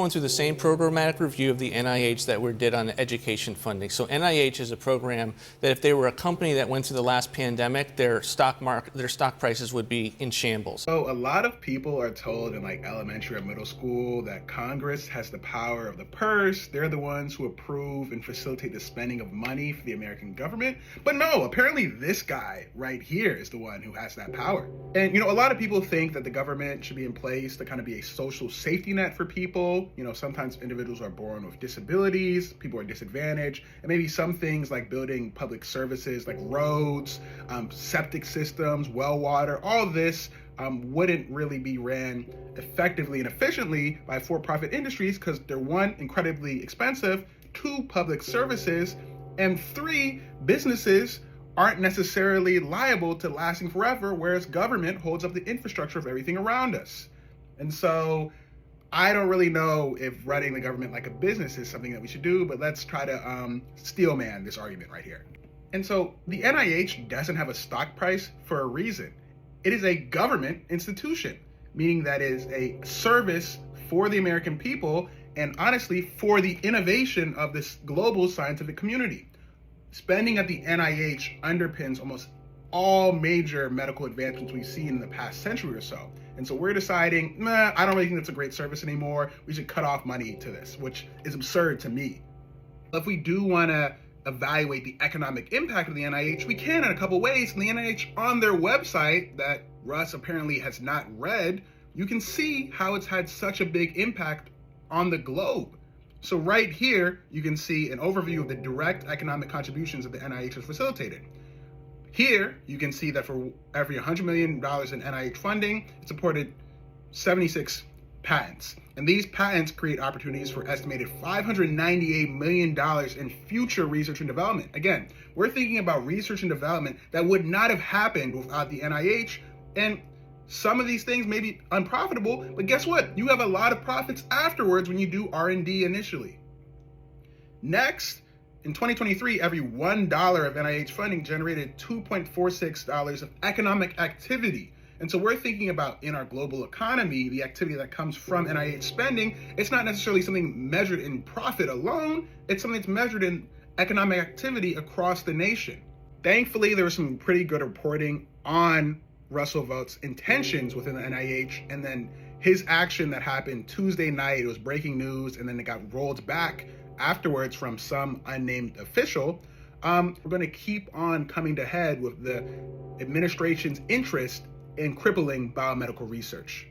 Going through the same programmatic review of the NIH that we did on education funding. So NIH is a program that if they were a company that went through the last pandemic, their stock prices would be in shambles. So a lot of people are told in like elementary or middle school that Congress has the power of the purse. They're the ones who approve and facilitate the spending of money for the American government. But no, apparently this guy right here is the one who has that power. And a lot of people think that the government should be in place to kind of be a social safety net for people. Sometimes individuals are born with disabilities, people are disadvantaged, and maybe some things like building public services like roads, septic systems, well water, all this wouldn't really be ran effectively and efficiently by for-profit industries because they're, one, incredibly expensive, two, public services, and three, businesses aren't necessarily liable to lasting forever, whereas government holds up the infrastructure of everything around us. And so I don't really know if running the government like a business is something that we should do, but let's try to steel man this argument right here. And so the NIH doesn't have a stock price for a reason. It is a government institution, meaning that is a service for the American people and honestly for the innovation of this global scientific community. Spending at the NIH underpins almost all major medical advancements we've seen in the past century or so. And so we're deciding, I don't really think that's a great service anymore. We should cut off money to this, which is absurd to me. If we do want to evaluate the economic impact of the NIH, we can in a couple ways. And the NIH on their website that Russ apparently has not read, you can see how it's had such a big impact on the globe. So right here, you can see an overview of the direct economic contributions that the NIH has facilitated. Here, you can see that for every $100 million in NIH funding, it supported 76 patents. And these patents create opportunities for estimated $598 million in future research and development. Again, we're thinking about research and development that would not have happened without the NIH. And some of these things may be unprofitable, but guess what? You have a lot of profits afterwards when you do R&D initially. Next, in 2023, every $1 of NIH funding generated $2.46 of economic activity. And so we're thinking about in our global economy, the activity that comes from NIH spending, it's not necessarily something measured in profit alone, it's something that's measured in economic activity across the nation. Thankfully, there was some pretty good reporting on Russell Vought's intentions within the NIH, and then his action that happened Tuesday night. It was breaking news, and then it got rolled back afterwards from some unnamed official. We're going to keep on coming to head with the administration's interest in crippling biomedical research.